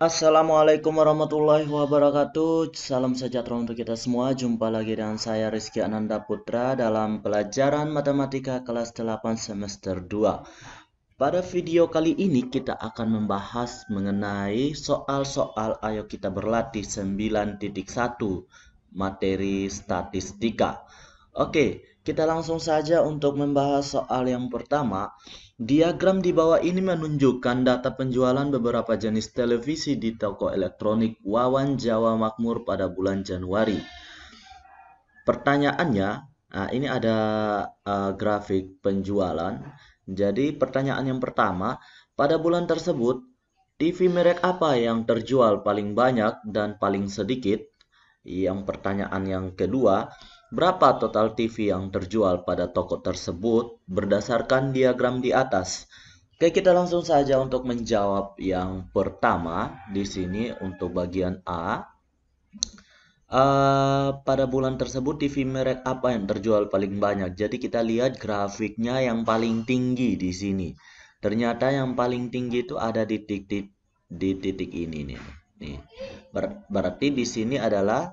Assalamualaikum warahmatullahi wabarakatuh. Salam sejahtera untuk kita semua. Jumpa lagi dengan saya Rizky Ananda Putra dalam pelajaran Matematika kelas 8 semester 2. Pada video kali ini kita akan membahas mengenai soal-soal Ayo Kita Berlatih 9.1 materi statistika. Oke, kita langsung saja untuk membahas soal yang pertama. Diagram di bawah ini menunjukkan data penjualan beberapa jenis televisi di toko elektronik Wawan Jawa Makmur pada bulan Januari. Pertanyaannya, ini ada grafik penjualan. Jadi pertanyaan yang pertama, pada bulan tersebut, TV merek apa yang terjual paling banyak dan paling sedikit? Yang pertanyaan yang kedua, berapa total TV yang terjual pada toko tersebut berdasarkan diagram di atas? Oke, kita langsung saja untuk menjawab yang pertama di sini untuk bagian A. Pada bulan tersebut TV merek apa yang terjual paling banyak? Jadi kita lihat grafiknya yang paling tinggi di sini. Ternyata yang paling tinggi itu ada di titik ini nih. Nih. Berarti di sini adalah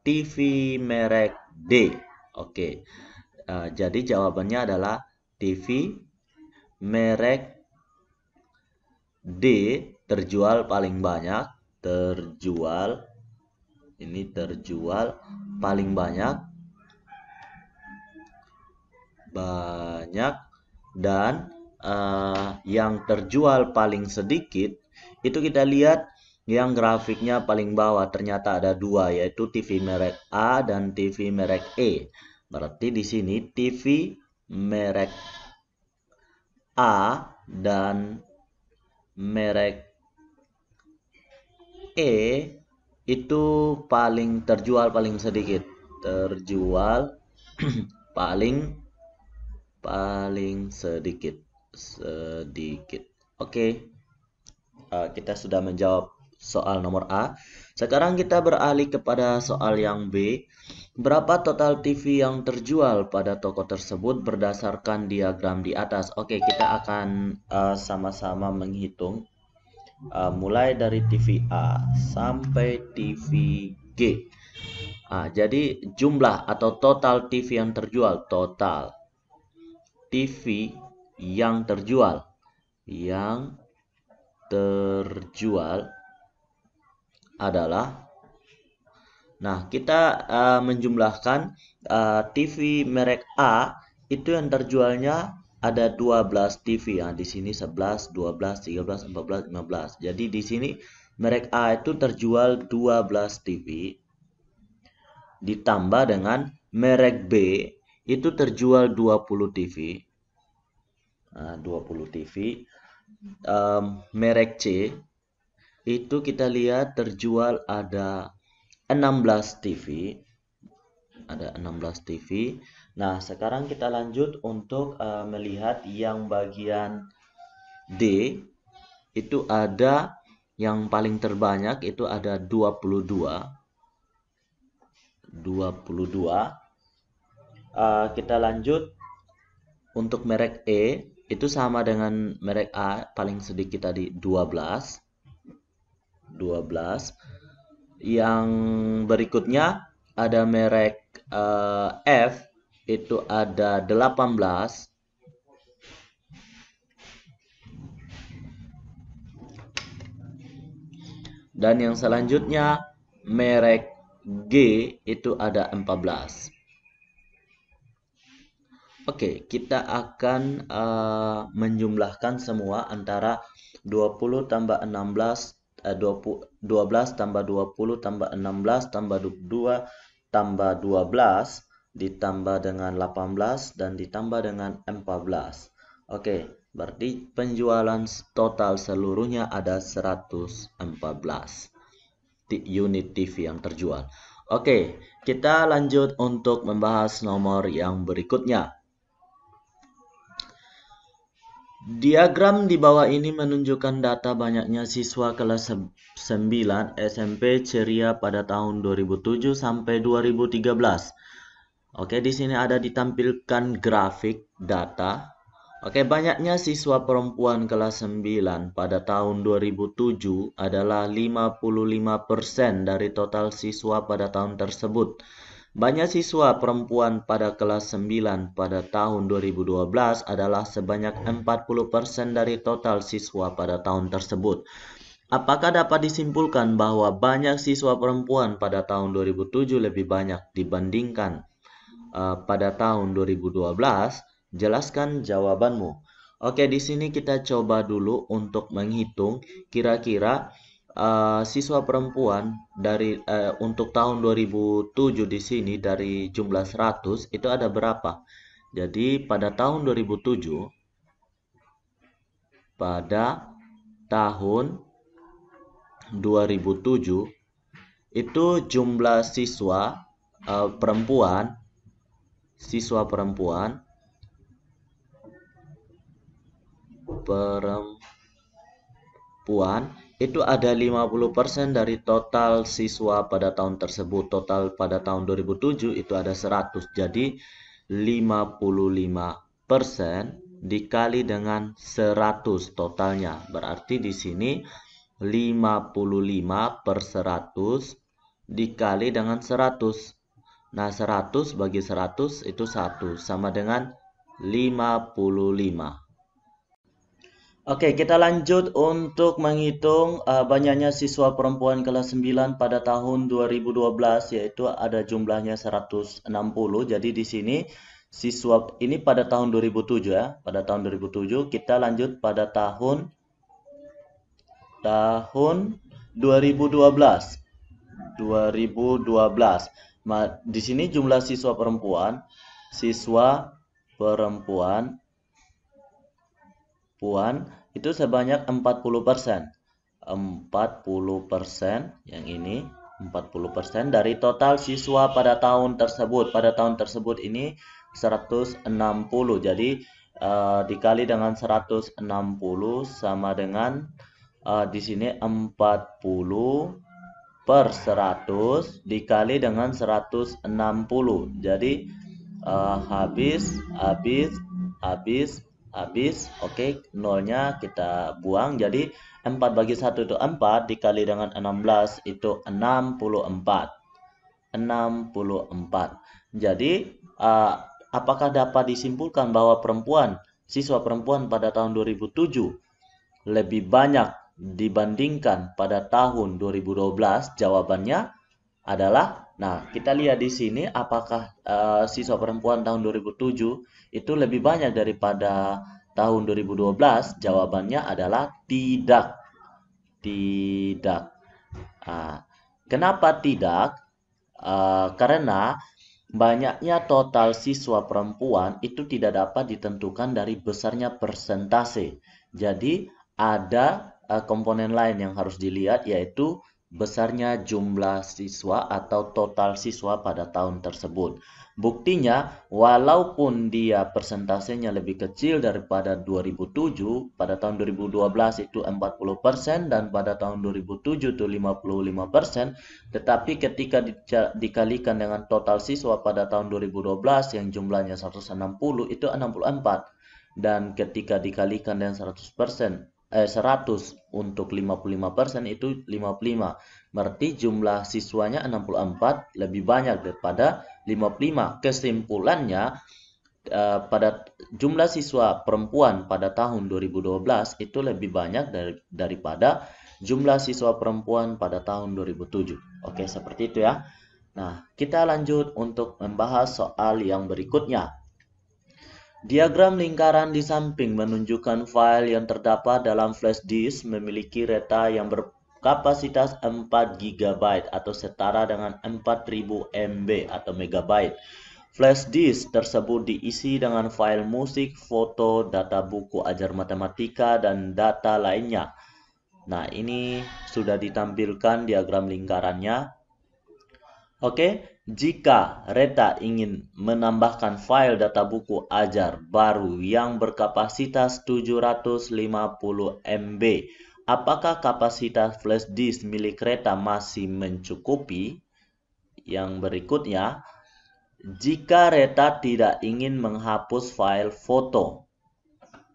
TV merek D. Oke. Jadi jawabannya adalah TV merek D terjual paling banyak, terjual paling banyak dan yang terjual paling sedikit itu kita lihat yang grafiknya paling bawah ternyata ada dua, yaitu TV merek A dan TV merek E. Berarti di sini TV merek A dan merek E itu terjual paling sedikit, terjual paling sedikit. Oke. Kita sudah menjawab soal nomor A. Sekarang kita beralih kepada soal yang B. Berapa total TV yang terjual pada toko tersebut berdasarkan diagram di atas? Oke, kita akan sama-sama menghitung mulai dari TV A sampai TV G. Jadi jumlah atau total TV yang terjual, total TV yang terjual adalah, kita menjumlahkan TV merek A itu yang terjualnya ada 12 TV ya. Di sini 11, 12, 13, 14, 15. Jadi di sini merek A itu terjual 12 TV ditambah dengan merek B itu terjual 20 TV. 20 TV. Merek C itu kita lihat terjual ada 16 TV. Ada 16 TV. Nah, sekarang kita lanjut untuk melihat yang bagian D. Itu ada yang paling terbanyak itu ada 22. Kita lanjut untuk merek E. Itu sama dengan merek A, paling sedikit tadi 12. Yang berikutnya ada merek F, itu ada 18. Dan yang selanjutnya merek G itu ada 14. Oke, kita akan menjumlahkan semua antara 20 tambah 16, 12 tambah 20 tambah 16 tambah 2 tambah 12 ditambah dengan 18 dan ditambah dengan 14. Oke, berarti penjualan total seluruhnya ada 114 unit TV yang terjual. Oke, kita lanjut untuk membahas nomor yang berikutnya. Diagram di bawah ini menunjukkan data banyaknya siswa kelas 9 SMP Ceria pada tahun 2007 sampai 2013. Oke, di sini ada ditampilkan grafik data. Oke, banyaknya siswa perempuan kelas 9 pada tahun 2007 adalah 55% dari total siswa pada tahun tersebut. Banyak siswa perempuan pada kelas 9 pada tahun 2012 adalah sebanyak 40% dari total siswa pada tahun tersebut. Apakah dapat disimpulkan bahwa banyak siswa perempuan pada tahun 2007 lebih banyak dibandingkan pada tahun 2012? Jelaskan jawabanmu. Oke, di sini kita coba dulu untuk menghitung kira-kira siswa perempuan dari untuk tahun 2007 di sini dari jumlah 100 itu ada berapa? Jadi pada tahun 2007 itu jumlah siswa perempuan itu ada 50% dari total siswa pada tahun tersebut. Total pada tahun 2007 itu ada 100. Jadi 55% dikali dengan 100 totalnya. Berarti di sini 55 per 100 dikali dengan 100. Nah, 100 bagi 100 itu 1 sama dengan 55. Oke, kita lanjut untuk menghitung banyaknya siswa perempuan kelas 9 pada tahun 2012, yaitu ada jumlahnya 160. Jadi di sini siswa ini pada tahun 2007 ya. Pada tahun 2007 kita lanjut pada tahun 2012. Di sini jumlah siswa perempuan itu sebanyak 40%. 40% yang ini 40% dari total siswa pada tahun tersebut. Pada tahun tersebut ini 160. Jadi dikali dengan 160 sama dengan di sini 40 per 100 dikali dengan 160. Jadi habis. Oke, nolnya kita buang. Jadi 4 bagi 1 itu 4 dikali dengan 16 itu 64. Jadi apakah dapat disimpulkan bahwa siswa perempuan pada tahun 2007 lebih banyak dibandingkan pada tahun 2012? Jawabannya adalah, nah, kita lihat di sini apakah siswa perempuan tahun 2007 itu lebih banyak daripada tahun 2012? Jawabannya adalah tidak. Kenapa tidak? Karena banyaknya total siswa perempuan itu tidak dapat ditentukan dari besarnya persentase. Jadi ada komponen lain yang harus dilihat, yaitu besarnya jumlah siswa atau total siswa pada tahun tersebut. Buktinya, walaupun dia persentasenya lebih kecil daripada 2007, pada tahun 2012 itu 40% dan pada tahun 2007 itu 55%, tetapi ketika dikalikan dengan total siswa pada tahun 2012 yang jumlahnya 160 itu 64. Dan ketika dikalikan dengan 100% 100 untuk 55% itu 55. Berarti jumlah siswanya 64 lebih banyak daripada 55. Kesimpulannya pada jumlah siswa perempuan pada tahun 2012 itu lebih banyak daripada jumlah siswa perempuan pada tahun 2007. Oke, seperti itu ya. Nah, kita lanjut untuk membahas soal yang berikutnya. Diagram lingkaran di samping menunjukkan file yang terdapat dalam flash disk memiliki data yang berkapasitas 4 GB atau setara dengan 4000 MB atau megabyte. Flash disk tersebut diisi dengan file musik, foto, data buku ajar matematika, dan data lainnya. Nah, ini sudah ditampilkan diagram lingkarannya. Oke, jika Reta ingin menambahkan file data buku ajar baru yang berkapasitas 750 MB, apakah kapasitas flash disk milik Reta masih mencukupi? Yang berikutnya, jika Reta tidak ingin menghapus file foto,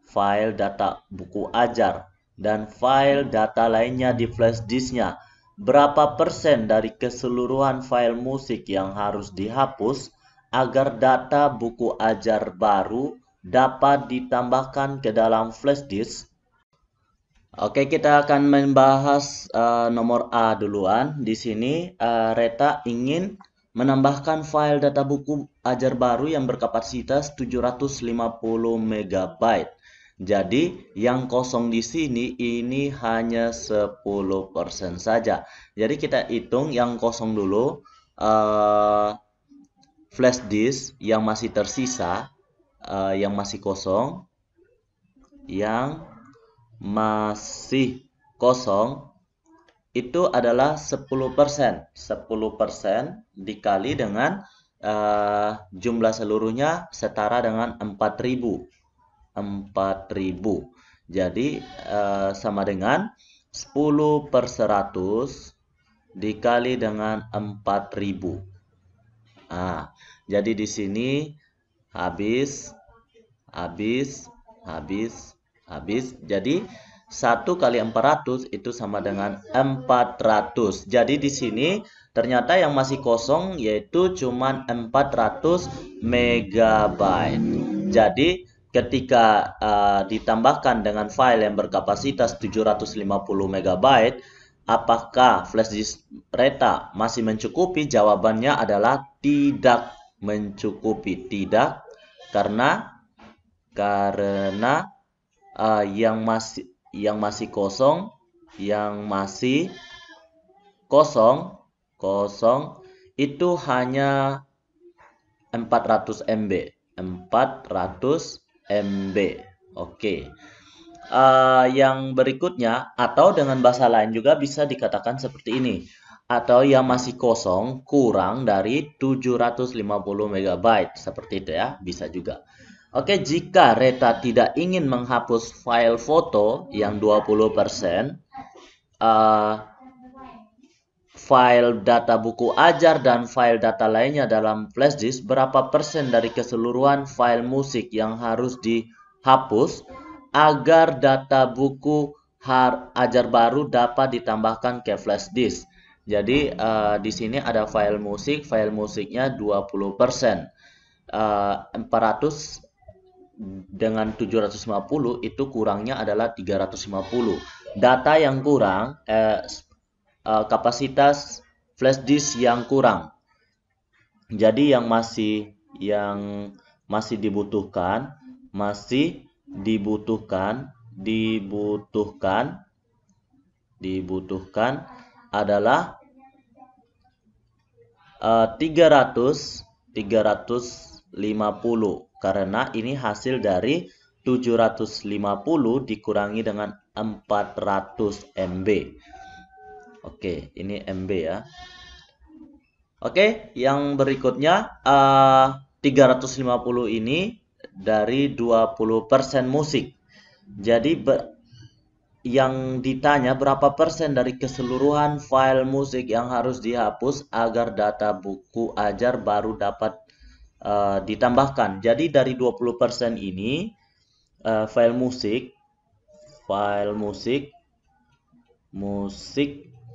file data buku ajar, dan file data lainnya di flash disknya. Berapa persen dari keseluruhan file musik yang harus dihapus agar data buku ajar baru dapat ditambahkan ke dalam flash disk? Oke, kita akan membahas nomor A duluan. Di sini Reta ingin menambahkan file data buku ajar baru yang berkapasitas 750 MB. Jadi, yang kosong di sini ini hanya 10% saja. Jadi, kita hitung yang kosong dulu. Flash disk yang masih tersisa, yang masih kosong, yang masih kosong itu adalah 10%. 10% dikali dengan jumlah seluruhnya setara dengan 4.000. 4.000. Jadi sama dengan 10/100 dikali dengan 4.000. Nah, jadi di sini habis. Jadi 1 kali 400 itu sama dengan 400. Jadi di sini ternyata yang masih kosong yaitu cuman 400 MB. Jadi ketika ditambahkan dengan file yang berkapasitas 750 MB, apakah flash disk Reta masih mencukupi? Jawabannya adalah tidak mencukupi. Tidak, karena yang masih kosong itu hanya 400 MB. 400 MB. Oke. Yang berikutnya, atau dengan bahasa lain juga bisa dikatakan seperti ini. Atau yang masih kosong kurang dari 750 MB. Seperti itu ya, bisa juga. Oke, jika Reta tidak ingin menghapus file foto yang 20%, file data buku ajar dan file data lainnya dalam flash disk, berapa persen dari keseluruhan file musik yang harus dihapus agar data buku ajar baru dapat ditambahkan ke flash disk? Jadi di sini ada file musik, file musiknya 20%. 400 dengan 750 itu kurangnya adalah 350. Data yang kurang, kapasitas flash disk yang kurang. Jadi yang masih dibutuhkan adalah 350, karena ini hasil dari 750 dikurangi dengan 400 MB. Oke, ini MB ya. Oke, yang berikutnya 350 ini dari 20% musik. Jadi yang ditanya berapa persen dari keseluruhan file musik yang harus dihapus agar data buku ajar baru dapat ditambahkan. Jadi dari 20% ini file musik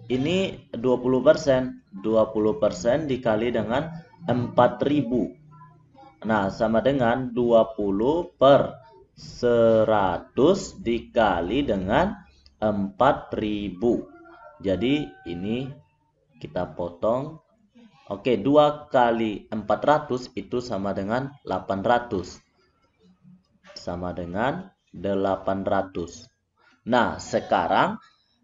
ini 20%. 20% dikali dengan 4.000. Nah, sama dengan 20/100 dikali dengan 4.000. Jadi ini kita potong. Oke, 2 kali 400 itu sama dengan 800. Sama dengan 800. Nah, sekarang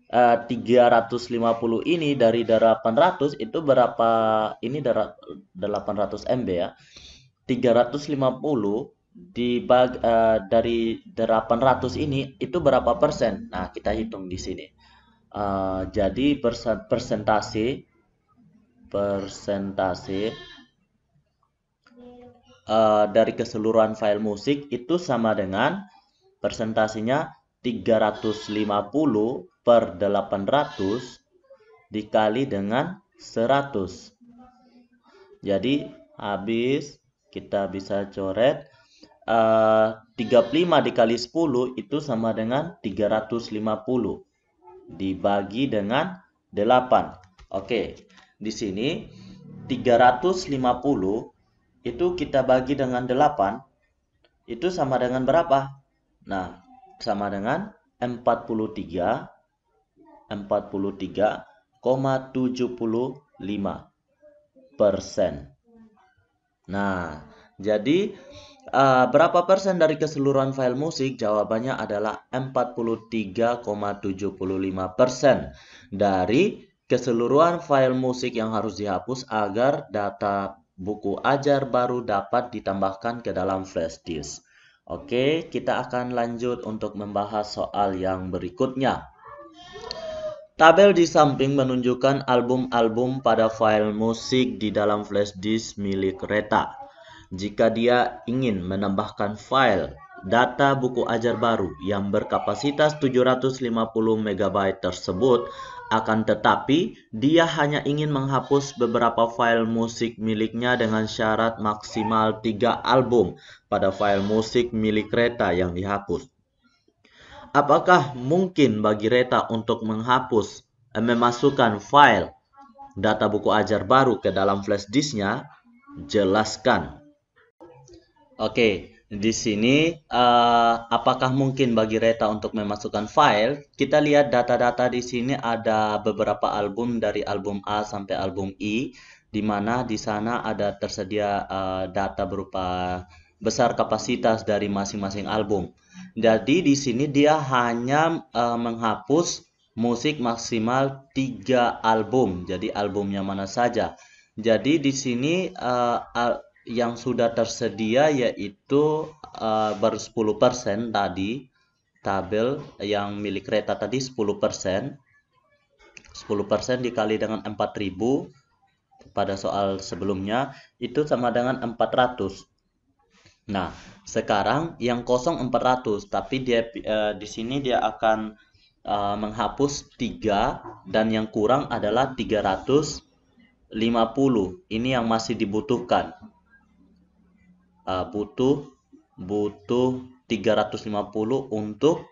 350 ini dari 800 itu berapa? Ini 800 MB ya. 350 dari 800 ini itu berapa persen? Nah, kita hitung di sini. Jadi persentase dari keseluruhan file musik itu sama dengan persentasenya 350/800 dikali dengan 100. Jadi habis kita bisa coret 35 dikali 10 itu sama dengan 350 dibagi dengan 8. Oke, di sini 350 itu kita bagi dengan 8, itu sama dengan berapa? Nah, sama dengan 43,75%. Nah, jadi berapa persen dari keseluruhan file musik? Jawabannya adalah 43,75% dari keseluruhan file musik yang harus dihapus agar data buku ajar baru dapat ditambahkan ke dalam flash disk. Oke, kita akan lanjut untuk membahas soal yang berikutnya. Tabel di samping menunjukkan album-album pada file musik di dalam flash disk milik Reta. Jika dia ingin menambahkan file data buku ajar baru yang berkapasitas 750 MB tersebut, akan tetapi dia hanya ingin menghapus beberapa file musik miliknya dengan syarat maksimal 3 album pada file musik milik Reta yang dihapus. Apakah mungkin bagi Reta untuk memasukkan file data buku ajar baru ke dalam flash disknya? Jelaskan. Oke, di sini apakah mungkin bagi Reta untuk memasukkan file? Kita lihat data-data di sini ada beberapa album dari album A sampai album I, di mana di sana ada tersedia data berupa besar kapasitas dari masing-masing album. Jadi di sini dia hanya menghapus musik maksimal 3 album. Jadi albumnya mana saja. Jadi di sini yang sudah tersedia yaitu baru 10% tadi, tabel yang milik Reta tadi 10%. 10% dikali dengan 4000 pada soal sebelumnya itu sama dengan 400. Nah, sekarang yang kosong 400, tapi dia di sini dia akan menghapus 3 dan yang kurang adalah 350. Ini yang masih dibutuhkan. Butuh 350 untuk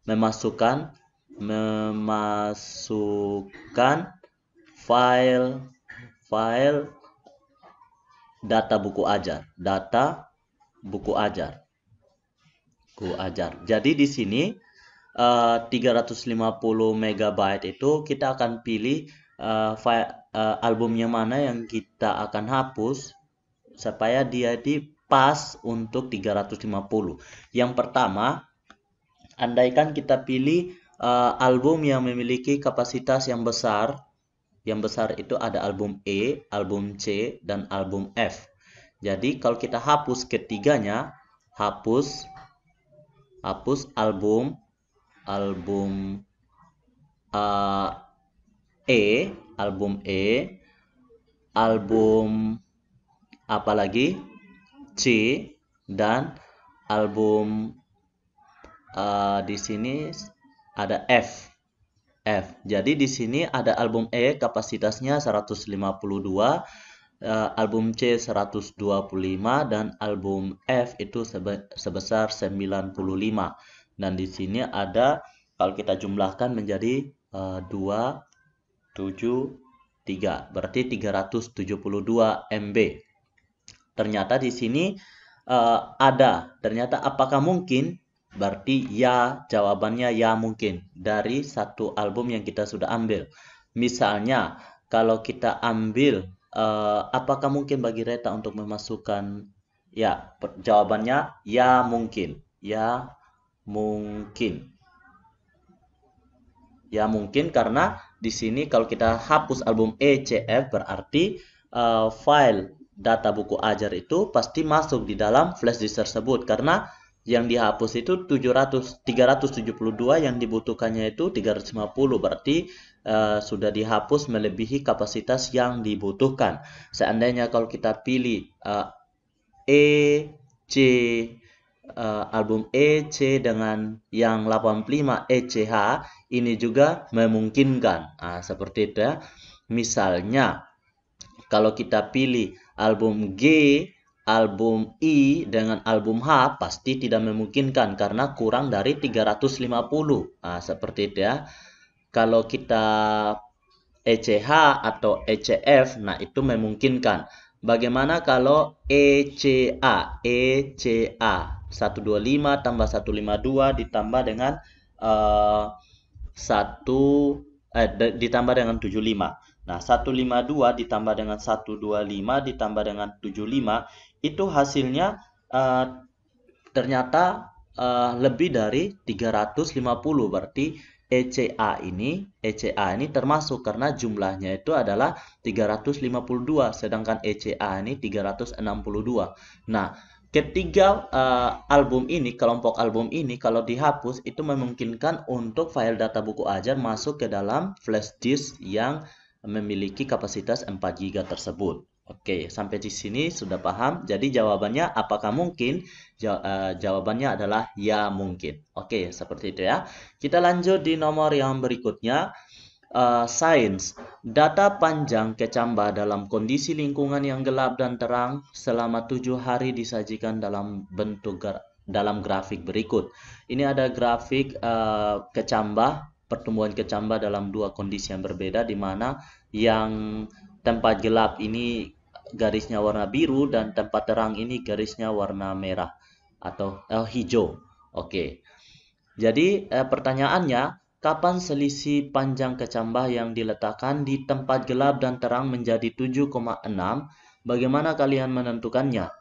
memasukkan file data buku ajar. Jadi di sini 350 MB itu kita akan pilih albumnya mana yang kita akan hapus supaya dia pas untuk 350. Yang pertama, andaikan kita pilih album yang memiliki kapasitas yang besar. Yang besar itu ada album E, album C, dan album F. Jadi kalau kita hapus ketiganya, hapus album E, album apa lagi? C, dan album di sini ada F. Jadi di sini ada album E kapasitasnya 152, album C 125, dan album F itu sebesar 95. Dan di sini ada, kalau kita jumlahkan menjadi 2, 7, 3, berarti 372 MB. Ternyata di sini ada. Ternyata apakah mungkin? Berarti ya, jawabannya ya mungkin. Dari satu album yang kita sudah ambil. Misalnya, kalau kita ambil, apakah mungkin bagi Reta untuk memasukkan? Ya, jawabannya ya mungkin. Ya mungkin. Ya mungkin karena di sini kalau kita hapus album E, C, F berarti file data buku ajar itu pasti masuk di dalam flash disk tersebut, karena yang dihapus itu 372, yang dibutuhkannya itu 350, berarti sudah dihapus melebihi kapasitas yang dibutuhkan. Seandainya kalau kita pilih album E, C dengan yang 85 ECH, ini juga memungkinkan. Seperti itu ya. Misalnya kalau kita pilih album G, album I dengan album H pasti tidak memungkinkan karena kurang dari 350. Nah, seperti itu ya. Kalau kita ECH atau ECF, nah itu memungkinkan. Bagaimana kalau ECA? ECA 125 tambah 152 ditambah dengan eh, 75. Nah, 152 ditambah dengan 125 ditambah dengan 75 itu hasilnya ternyata lebih dari 350. Berarti ECA ini termasuk karena jumlahnya itu adalah 352 sedangkan ECA ini 362. Nah, ketiga kelompok album ini kalau dihapus itu memungkinkan untuk file data buku ajar masuk ke dalam flash disk yang memiliki kapasitas 4 GB tersebut. Oke, sampai di sini sudah paham. Jadi jawabannya apakah mungkin? Jawabannya adalah ya mungkin. Oke, seperti itu ya. Kita lanjut di nomor yang berikutnya. Sains. Data panjang kecambah dalam kondisi lingkungan yang gelap dan terang selama 7 hari disajikan dalam dalam grafik berikut. Ini ada grafik pertumbuhan kecambah dalam dua kondisi yang berbeda, di mana yang tempat gelap ini garisnya warna biru dan tempat terang ini garisnya warna merah atau hijau. Oke. Jadi pertanyaannya, kapan selisih panjang kecambah yang diletakkan di tempat gelap dan terang menjadi 7,6? Bagaimana kalian menentukannya?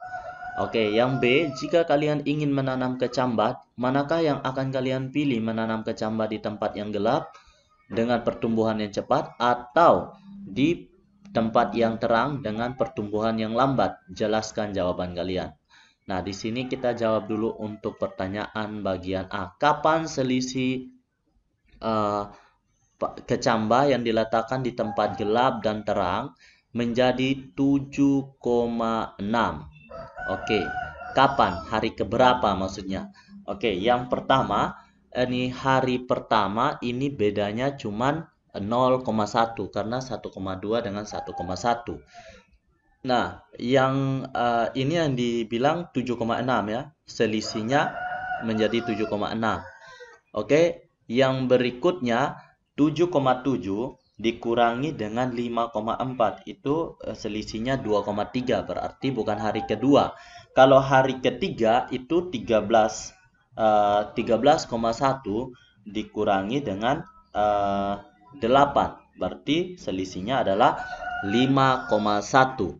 Oke, yang B, jika kalian ingin menanam kecambah, manakah yang akan kalian pilih, menanam kecambah di tempat yang gelap dengan pertumbuhan yang cepat atau di tempat yang terang dengan pertumbuhan yang lambat? Jelaskan jawaban kalian. Nah, di sini kita jawab dulu untuk pertanyaan bagian A. Kapan selisih kecambah yang diletakkan di tempat gelap dan terang menjadi 7,6? Oke, kapan? Hari keberapa maksudnya? Oke, yang pertama, ini hari pertama ini bedanya cuman 0,1 karena 1,2 dengan 1,1. Nah, ini yang dibilang 7,6 ya. Selisihnya menjadi 7,6. Oke, yang berikutnya 7,7 dikurangi dengan 5,4 itu selisihnya 2,3, berarti bukan hari kedua. Kalau hari ketiga itu 13,1 dikurangi dengan 8, berarti selisihnya adalah 5,1.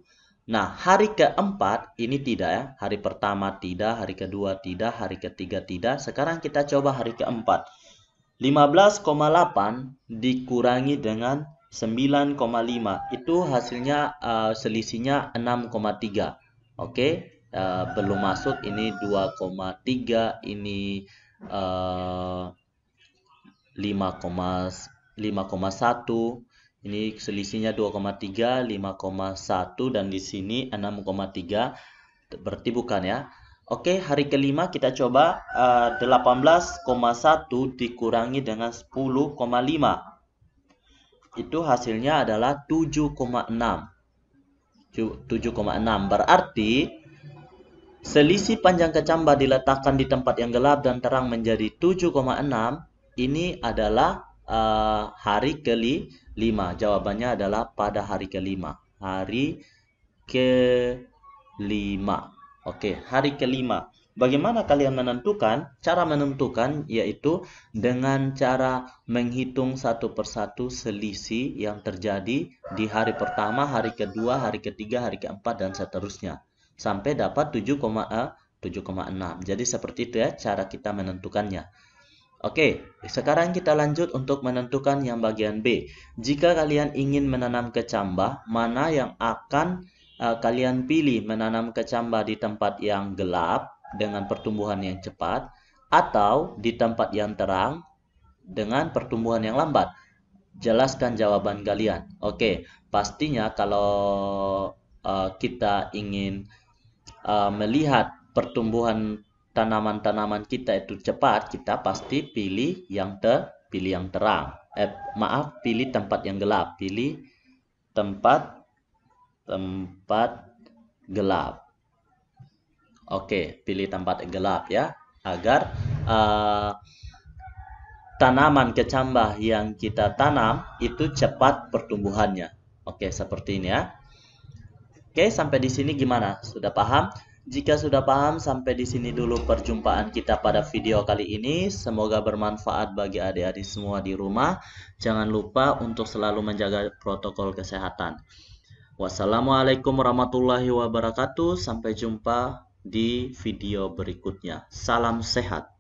Nah, hari keempat ini tidak ya. Hari pertama tidak, hari kedua tidak, hari ketiga tidak. Sekarang kita coba hari keempat. 15,8 dikurangi dengan 9,5. Itu hasilnya selisihnya 6,3. Oke, belum masuk ini 2,3, ini 5,1. Ini selisihnya 2,3, 5,1 dan di sini 6,3. Berarti bukan ya. Oke, hari kelima kita coba 18,1 dikurangi dengan 10,5. Itu hasilnya adalah 7,6. 7,6 berarti selisih panjang kecambah diletakkan di tempat yang gelap dan terang menjadi 7,6. Ini adalah hari kelima. Jawabannya adalah pada hari kelima. Hari kelima. Oke, hari kelima. Bagaimana kalian menentukan? Cara menentukan yaitu dengan cara menghitung satu persatu selisih yang terjadi di hari pertama, hari kedua, hari ketiga, hari keempat, dan seterusnya. Sampai dapat 7,6. Jadi seperti itu ya cara kita menentukannya. Oke, sekarang kita lanjut untuk menentukan yang bagian B. Jika kalian ingin menanam kecambah, mana yang akan kalian pilih, menanam kecambah di tempat yang gelap dengan pertumbuhan yang cepat atau di tempat yang terang dengan pertumbuhan yang lambat? Jelaskan jawaban kalian. Oke, pastinya kalau kita ingin melihat pertumbuhan tanaman-tanaman kita itu cepat, kita pasti pilih yang terang. Pilih tempat yang gelap. Pilih tempat gelap. Oke, pilih tempat gelap ya, agar eh, tanaman kecambah yang kita tanam itu cepat pertumbuhannya. Oke, seperti ini ya. Oke, sampai di sini gimana? Sudah paham? Jika sudah paham, sampai di sini dulu perjumpaan kita pada video kali ini. Semoga bermanfaat bagi adik-adik semua di rumah. Jangan lupa untuk selalu menjaga protokol kesehatan. Wassalamualaikum warahmatullahi wabarakatuh. Sampai jumpa di video berikutnya. Salam sehat.